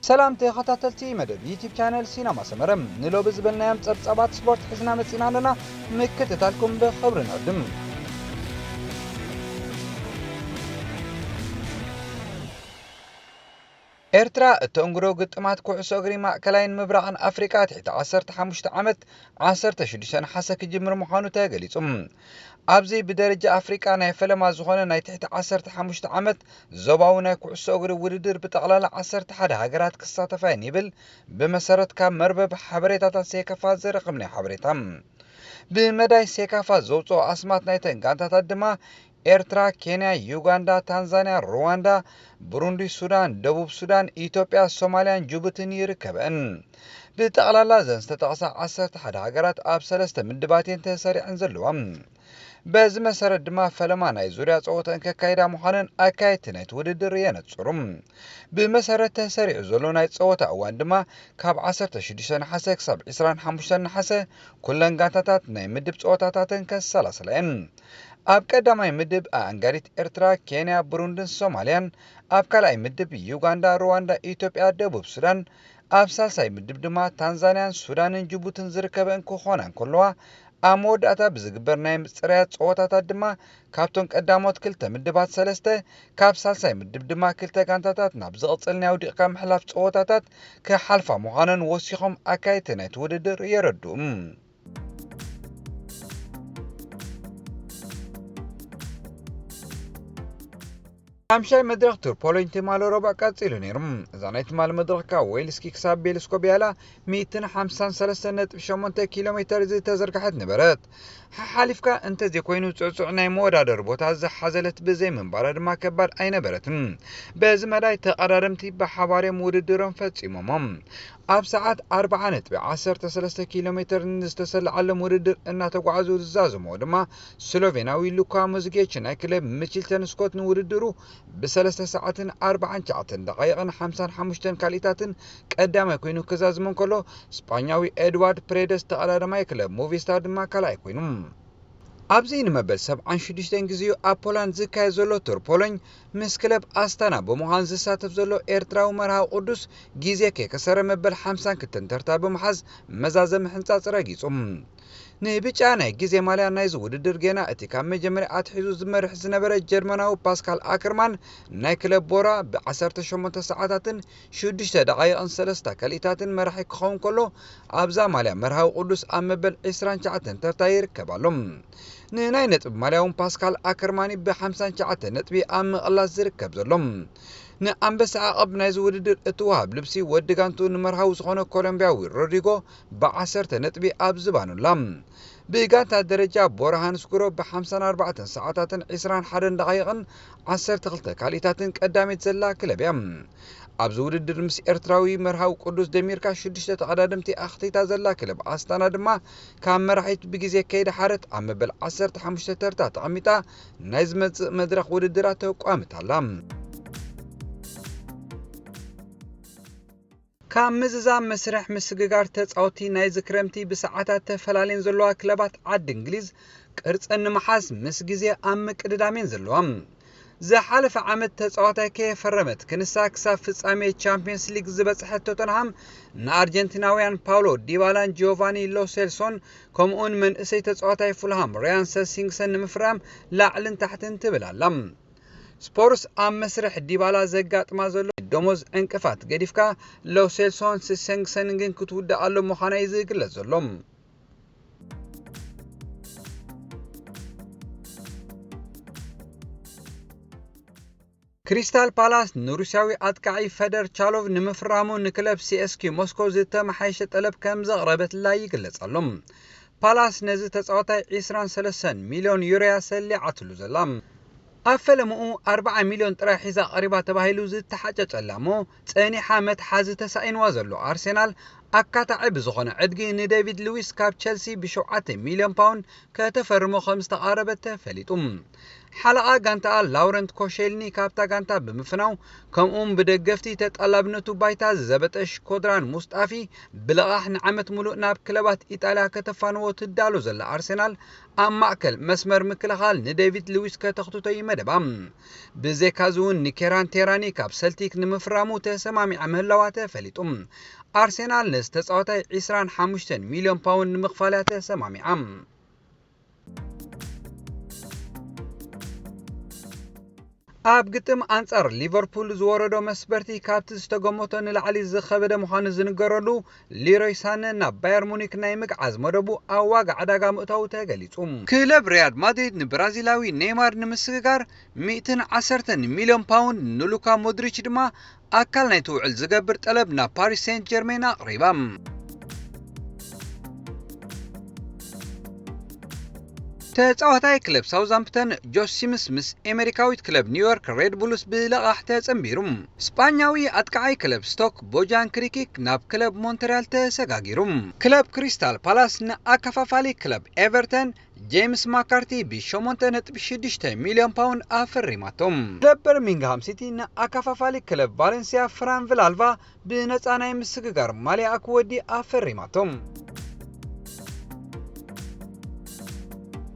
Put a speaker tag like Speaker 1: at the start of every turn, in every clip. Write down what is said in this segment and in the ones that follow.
Speaker 1: سلام تخطاتلتي مدب يوتيوب channel سينما سمرم نلو بزبلنا يم صبصبات سبورت حزنا مصينا لنا مكتتالكم بخبر نقدم ኤርትራ እተንግሮ ግጥማት ኩዕሶ እግሪ ማእከላይን ምብራቕን አፍሪካ ትሕቲ 15 ዓመት 16 ነሓሰ ክጅምር ምዃኑ ተገሊጹ። ኣብዚ ብደረጃ አፍሪካ ናይ ፈለማ ዝኾነ ናይ ትሕቲ 15 ዓመት ዞባዊ ናይ ኩዕሶ እግሪ ውድድር ብጠቕላላ 11 ሃገራት ክሳተፋን ይብል ብመሰረት ካብ መርበብ ሓበሬታታት ሴካፋ ዝረኸብ ናይ ሓበሬታ ብመዳይ ሴካፋ ዘውፅኦ ኣስማት ናይ ተንጋንታታት ድማ ኤርትራ፣ ኬንያ፣ ዩጋንዳ፣ ታንዛኒያ፣ ሩዋንዳ፣ ብሩንዲ፣ ሱዳን፣ ደቡብ ሱዳን፣ ኢትዮጵያ፣ ሶማሊያን ጅቡቲን ይርከበን። ብጠቕላላ ዘን ዝተጠቕሳ 11 ሃገራት ኣብ 3 ምድባትን ተሰሪዐን ዘለዋም። በዚ መሰረት ድማ ፈለማ ናይ ዙርያ ፀወታን ከካይዳ ምዃነን ኣካየድቲ ናይቲ ውድድር የነፅሩም። ብመሰረት ተሰሪዑ ዘሎ ናይ ፀወታ እዋን ድማ ካብ 16 ነሓሰ ክሳብ 25 ነሓሰ ኩለን ጋንታታት ናይ ምድብ ፀወታታትን ከሰላስለየን። ኣብ ቀዳማይ ምድብ አንጋሪት ኤርትራ፣ ኬንያ፣ ብሩንድን ሶማሊያን፣ ኣብ ካልኣይ ምድብ ዩጋንዳ፣ ሩዋንዳ፣ ኢትዮጵያ፣ ደቡብ ሱዳን፣ ኣብ ሳልሳይ ምድብ ድማ ታንዛኒያን፣ ሱዳንን ጅቡቲን ዝርከበን ክኾና እንከለዋ ኣብ መወዳእታ ብዝግበር ናይ ምፅራያት ፀወታታት ድማ ካብቶም ቀዳሞት ክልተ ምድባት 3 ካብ ሳልሳይ ምድብ ድማ 2 ጋንታታት ናብ ዝቕፅል ናይ ውድቕካ ምሕላፍ ፀወታታት ክሓልፋ ምዃነን ወሲኾም ኣካየድቲ ናይቲ ውድድር የረድኡ። ሓምሻይ መድረኽ ቱርፖሎኝ ትማል ረቡዕ ቀፂሉ ነይሮም። እዛ ናይ ትማል መድረኽ ካብ ዌልስኪ ክሳብ ቤልስኮ ቢያላ 153.8 ኪሎ ሜትር ዝተዘርግሐት ነበረት። ሓሊፍካ እንተዘይኮይኑ ፅዕፅዕ ናይ መወዳደሪ ቦታ ዝሓዘለት ብዘይ ምንባራ ድማ ከባድ ኣይነበረትን። በዚ መዳይ ተቐዳደምቲ ብሓባርዮም ውድድሮም ፈፂሞሞም ኣብ ሰዓት 40.13 ኪሎ ሜትር ዝተሰለዓለም ውድድር እናተጓዓዙ ዝዛዘመዎ ድማ ስሎቬናዊ ሉካ ሙዝጌች ናይ ክለብ ሚችልተን ስኮት ንውድድሩ ብ3 ሰዓትን 49 ደቂቕን 55 ካልኢታትን ቀዳማይ ኮይኑ ክዛዝም እንከሎ ስፓኛዊ ኤድዋርድ ፕሬደስ ተቐዳዳማይ ክለብ ሙቪስታር ድማ ካልኣይ ኮይኑ ኣብዚ ንመበል 76 ግዚኡ ኣብ ፖላንድ ዝካየድ ዘሎ ቱርፖሎኝ ምስ ክለብ ኣስታና ብምዃን ዝሳተፍ ዘሎ ኤርትራዊ መርሃዊ ቅዱስ ግዜ ከሰረ መበል 52 ተርታ ብምሓዝ መዛዘም ሕንፃፅ ረጊጹ። ንብጫ ናይ ግዜ ማልያ ናይዚ ውድድር ጌና እቲ ካብ መጀመርያ ኣትሒዙ ዝመርሕ ዝነበረ ጀርመናዊ ፓስካል ኣከርማን ናይ ክለብ ቦራ ብ18 ሰዓታትን 6 ደቂቕን 3 ካልኢታትን መራሒ ክኸውን ከሎ ኣብዛ ማልያ መርሃዊ ቅዱስ ኣብ መበል 29 ተርታ ይርከባሎም። ንናይ ነጥቢ ማልያውን ፓስካል ኣከርማኒ ብ59 ነጥቢ ኣብ ምቕላስ ዝርከብ ዘሎም። ንኣንበሳ ዓቐብ ናይዚ ውድድር እትወሃብ ልብሲ ወዲ ጋንቱ ንመርሃዊ ዝኾነ ኮሎምቢያዊ ሮድሪጎ ብ10 ነጥቢ ኣብ ዝባኑላ። ብጋንታ ደረጃ ቦራሃን ስኩሮ ብ54 ሰዓታትን 21 ደቂቕን 12 ካልኢታትን ቀዳሚት ዘላ ክለብ እያ። ኣብዚ ውድድር ምስ ኤርትራዊ መርሃዊ ቅዱስ ደሚርካ 6 ተቐዳደምቲ ኣኽቲታ ዘላ ክለብ ኣስታና ድማ ካብ መራሒት ብግዜ ከይደ ሓረት ኣብ መበል 15 ተርታ ተቐሚጣ ናይ ዝመፅእ መድረኽ ውድድራት ተቋምታላ። ካብ ምዝዛም መስርሕ ምስግጋር ተፃወቲ ናይ ዝክረምቲ ብሰዓታት ተፈላለን ዘለዋ ክለባት ዓዲ እንግሊዝ ቅርፀን ንምሓዝ ምስ ግዜ ኣብ ምቅድዳሜን ዘለዋ። ዝሓለፈ ዓመት ተፃዋታይ ከየፈረመት ክንሳ ክሳብ ፍጻሜ ቻምፒየንስ ሊግ ዝበፅሐት ቶተንሃም ንኣርጀንቲናውያን ፓውሎ ዲባላን ጂዮቫኒ ሎሴልሶን ከምኡን መንእሰይ ተፃዋታይ ፉልሃም ራያን ሰሲንግሰን ንምፍራም ላዕልን ታሕትን ትብላላ። ስፖርስ ኣብ መስርሕ ዲባላ ዘጋጥማ ዘሎ ደሞዝ ዕንቅፋት ገዲፍካ ሎሴልሶን ሰሲንግሰን ግን ክትውዳእ ኣሎ ምዃና እዩ ዝግለጽ ዘሎ። ክሪስታል ፓላስ ንሩስያዊ ኣጥቃዒ ፌደር ቻሎቭ ንምፍራሙ ንክለብ ሲኤስኬ ሞስኮ ዝተመሓየሸ ጠለብ ከም ዘቕረበትላ ይግለጽ ኣሎ። ፓላስ ነዚ ተፃዋታይ 23 ሚልዮን ዩሮ ሰሊዓትሉ ዘላ። ኣብ ፈለምኡ 40 ሚልዮን ጥራይ ሒዛ ቀሪባ ተባሂሉ ዝተሓጨጨላ ሞ ፀኒሓ መትሓዚ ተሳኢንዋ ዘሎ ኣርሴናል ኣካታዒ ብዝኾነ ዕድጊ ንዴቪድ ሉዊስ ካብ ቸልሲ ብ7 ሚልዮን ፓውንድ ከተፈርሞ ከም ዝተቃረበ ተፈሊጡ። حلقة غانتا لاورنت كوشيلني كابتا غانتا بمفناو كم بدقفتي تتقلبنتو بايتا زبطش كودران مصطفي بلغاح نعمت ملوء ناب كلبات إيطاليا كتفانو تدالو زل أرسنال أم مأكل مسمر مكلخال نديفيد لويس كتخطوتو يمدبام بزيكازون نيكيران تيراني كاب سلتيك نمفرامو تسمامي عمهلواته فليتم أرسنال نستسعوتي 25 مليون باوند مخفالاته سمامي عم ኣብ ግጥም አንጻር ሊቨርፑል ዝወረዶ መስበርቲ ካብቲ ዝተገመቶ ንላዕሊ ዝኸበደ ምዃኑ ዝንገረሉ ሊሮይ ሳነ ናብ ባየር ሙኒክ ናይ ምግዓዝ መደቡ ኣብ ዋጋ ዕዳጋ ምእታው ተገሊጹ ክለብ ሪያል ማድሪድ ንብራዚላዊ ኔይማር ንምስግጋር 110 ሚልዮን ፓውንድ ንሉካ ሞድሪች ድማ ኣካል ናይቲ ውዕል ዝገብር ጠለብ ናብ ፓሪስ ሴንት ጀርሜን ኣቕሪባ ተጻዋታይ ክለብ ሳውዛምፕተን ጆስ ሲምስ ምስ ኣሜሪካዊት ክለብ ኒውዮርክ ሬድ ቡልስ ብለቃሕ ተጸምቢሩ ስፓኛዊ ኣጥቃዓይ ክለብ ስቶክ ቦጃን ክሪኪክ ናብ ክለብ ሞንትሪያል ተሰጋጊሩ ክለብ ክሪስታል ፓላስ ንኣከፋፋሊ ክለብ ኤቨርተን ጄምስ ማካርቲ ብ8.6 ሚልዮን ፓውንድ ኣፈሪማቶም ክለብ በርሚንግሃም ሲቲ ንኣከፋፋሊ ክለብ ቫሌንሲያ ፍራን ቪላልቫ ብነፃ ናይ ምስግጋር ማልያ ክወዲ ኣፈሪማቶም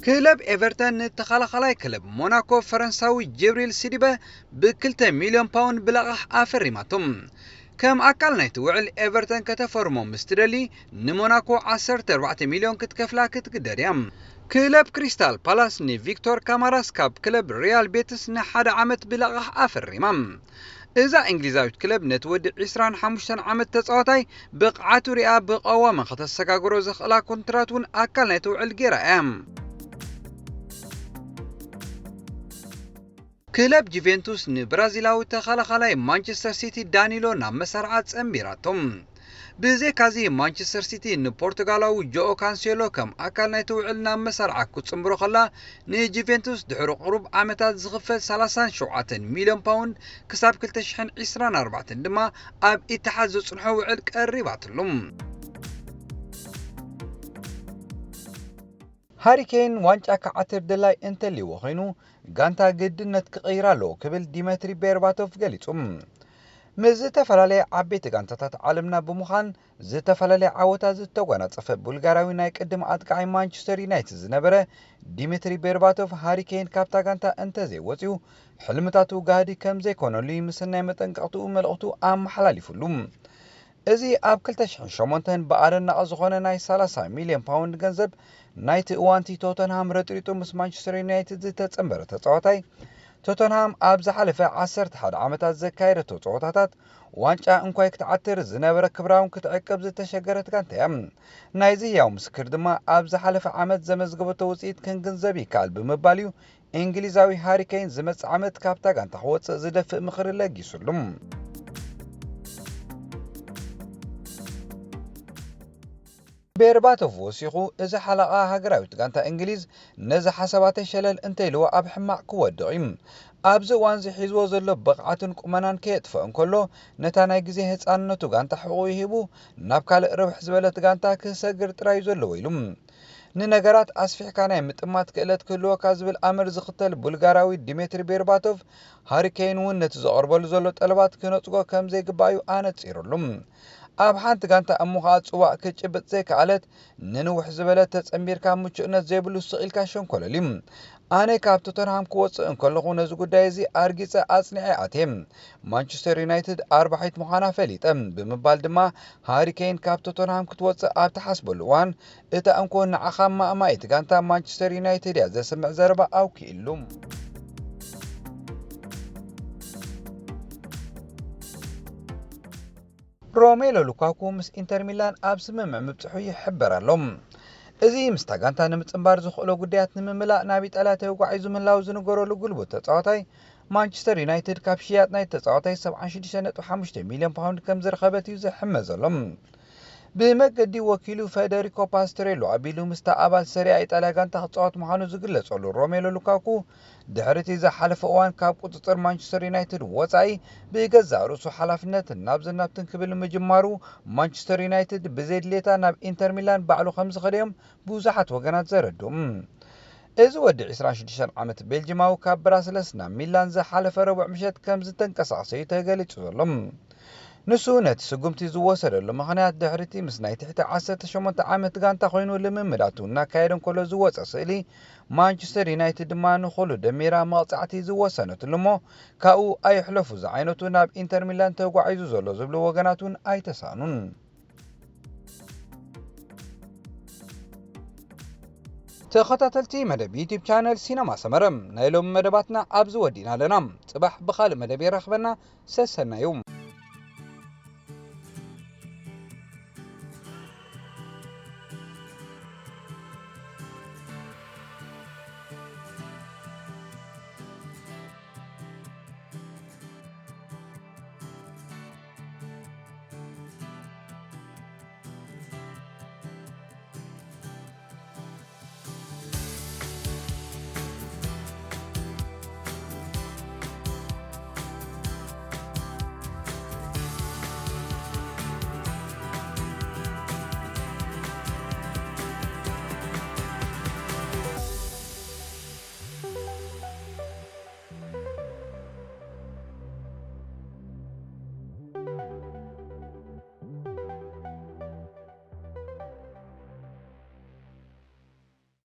Speaker 1: ክለብ ኤቨርተን ንተኸላኸላይ ክለብ ሞናኮ ፈረንሳዊ ጅብሪል ሲዲበ ብ2 ሚልዮን ፓውንድ ብለቃሕ ኣፈሪማቶም ከም ኣካል ናይቲ ውዕል ኤቨርተን ከተፈርሞ ምስትደሊ ንሞናኮ 14 ሚልዮን ክትከፍላ ክትግደድ እያ ክለብ ክሪስታል ፓላስ ንቪክቶር ካማራስ ካብ ክለብ ሪያል ቤትስ ንሓደ ዓመት ብለቃሕ ኣፈሪማ እዛ እንግሊዛዊት ክለብ ነቲ ወዲ 25 ዓመት ተጻዋታይ ብቕዓቱ ሪኣ ብቐዋመ ከተሰጋግሮ ዝኽእላ ኮንትራት እውን ኣካል ናይቲ ውዕል ጌራ እያ ክለብ ጁቬንቱስ ንብራዚላዊ ተኸላኻላይ ማንቸስተር ሲቲ ዳኒሎ ናብ መሰርዓ ጸምቢራቶም ብዘይካዚ ማንቸስተር ሲቲ ንፖርቱጋላዊ ጆኦ ካንሴሎ ከም ኣካል ናይቲ ውዕል ናብ መሰርዓ ክጽምብሮ ከላ ንጁቬንቱስ ድሕሪ ቁሩብ ዓመታት ዝኽፈል 37 ሚልዮን ፓውንድ ክሳብ 2024 ድማ ኣብ ኢትሓድ ዝጽንሖ ውዕል ቀሪባትሎም ሃሪኬን ዋንጫ ከዓትር ድላይ እንተልይዎ ኮይኑ ጋንታ ግድነት ክቕይራ ኣለዎ ክብል ዲሜትሪ ቤርባቶቭ ገሊጹ ምዝተፈላለየ ዓበይቲ ጋንታታት ዓለምና ብምዃን ዝተፈላለየ ዓወታት ዝተጓናጸፈ ቡልጋራዊ ናይ ቅድም ኣጥቃዓይ ማንቸስተር ዩናይትድ ዝነበረ ዲሜትሪ ቤርባቶቭ ሃሪኬን ካብታ ጋንታ እንተዘይወፂኡ ሕልምታቱ ጋዲ ከም ዘይኮነሉ ምስናይ መጠንቀቕትኡ መልእኽቱ ኣመሓላሊፉሉ እዚ ኣብ 2008 ብኣደናቕ ዝኾነ ናይ 30 ሚልዮን ፓውንድ ገንዘብ ናይቲ እዋንቲ ቶተንሃም ረጥሪጡ ምስ ማንቸስተር ዩናይትድ ዝተጸምበረ ተጻዋታይ ቶተንሃም ኣብ ዝሓለፈ 11 ዓመታት ዘካየደቶ ጸወታታት ዋንጫ እንኳይ ክትዓትር ዝነበረ ክብራውን ክትዕቀብ ዝተሸገረት ጋንታ እያ ናይዚ ያው ምስክር ድማ ኣብ ዝሓለፈ ዓመት ዘመዝገበቶ ውጽኢት ክንግንዘብ ይከኣል ብምባል እዩ እንግሊዛዊ ሃሪኬን ዝመጽእ ዓመት ካብታ ጋንታ ክወፅእ ዝደፍእ ምኽሪ ለጊሱሉ ቤርባቶቭ ወሲኹ እዚ ሓለቓ ሃገራዊት ጋንታ እንግሊዝ ነዚ ሓሳባተ ሸለል እንተይልዎ ኣብ ሕማቕ ክወድቕ እዩ ኣብዚ እዋን ዝሒዝዎ ዘሎ ብቕዓትን ቁመናን ከየጥፍእ እንከሎ ነታ ናይ ግዜ ህፃንነቱ ጋንታ ሕቑ ይሂቡ ናብ ካልእ ርብሕ ዝበለት ጋንታ ክሰግር ጥራይ ዘለዎ ኢሉ ንነገራት ኣስፊሕካ ናይ ምጥማት ክእለት ክህልወካ ዝብል ኣመር ዝኽተል ቡልጋራዊ ዲሜትሪ ቤርባቶቭ ሃሪኬን እውን ነቲ ዘቕርበሉ ዘሎ ጠለባት ክነፅጎ ከም ዘይግባእ እዩ ኣነፂሩሉ ኣብ ሓንቲ ጋንታ እሙኻ ጽዋዕ ክጭብጥ ዘይከኣለት ንንውሕ ዝበለ ተጸምቢርካ ምቹእነት ዘይብሉ ስቕኢልካ ሸንኮለል እዩ ኣነ ካብ ቶተንሃም ክወፅእ እንከለኹ ነዚ ጉዳይ እዚ ኣርጊፀ ኣጽኒዐ ኣትየ ማንቸስተር ዩናይትድ ኣርባሒት ምዃና ፈሊጠ ብምባል ድማ ሃሪኬን ካብ ቶተንሃም ክትወፅእ ኣብ ተሓስበሉ እዋን እታ እንኮ ንዓኻ ማእማይት ጋንታ ማንቸስተር ዩናይትድ እያ ዘስምዕ ዘረባ ኣውኪኢሉ ሮሜሎ ሉካኩ ምስ ኢንተር ሚላን ኣብ ስምምዕ ምብጽሑ ይሕበር ኣሎ እዚ ምስታ ጋንታ ንምጽምባር ዝኽእሎ ጉዳያት ንምምላእ ናብ ኢጣልያ ተጓዒዙ ምህላው ዝንገረሉ ጉልበት ተጻዋታይ ማንቸስተር ዩናይትድ ካብ ሽያጥ ናይ ተጻዋታይ 76.5 ሚልዮን ፓውንድ ከም ዝረኸበት እዩ ዝሕመት ዘሎ ብመገዲ ወኪሉ ፌዴሪኮ ፓስትሬሎ ኣቢሉ ምስታ ኣባል ሰሪያ ኢጣልያ ጋንታ ክጻወት ምዃኑ ዝግለጸሉ ሮሜሎ ሉካኩ ድሕሪቲ ዝሓለፈ እዋን ካብ ቁጥጥር ማንቸስተር ዩናይትድ ወጻኢ ብገዛእ ርእሱ ሓላፍነት ናብ ዝናብትን ክብል ምጅማሩ ማንቸስተር ዩናይትድ ብዘድሌታ ናብ ኢንተር ሚላን ባዕሉ ከም ዝኸደዮም ብዙሓት ወገናት ዘረድኡ እዚ ወዲ 26 ዓመት ቤልጂማዊ ካብ ብራስለስ ናብ ሚላን ዝሓለፈ ረቡዕ ምሸት ከም ዝተንቀሳቐሰ ተገሊጹ ዘሎ ንሱ ነቲ ስጉምቲ ዝወሰደሉ ምኽንያት ድሕሪቲ ምስ ናይ ትሕቲ 18 ዓመት ጋንታ ኮይኑ ልምምዳቱ እናካየደ እንከሎ ዝወፀ ስእሊ ማንቸስተር ዩናይትድ ድማ ንኹሉ ደሚራ መቕፃዕቲ ዝወሰነትሉ እሞ ካብኡ ኣይሕለፉ ዝዓይነቱ ናብ ኢንተር ሚላን ተጓዒዙ ዘሎ ዝብሉ ወገናቱን ኣይተሳኑን። ተኸታተልቲ መደብ ዩቲዩብ ቻነል ሲነማ ሰመረም ናይ ሎም መደባትና ኣብዚ ወዲና ኣለና። ጽባሕ ብኻልእ መደብ ይረኽበና። ሰሰናዩ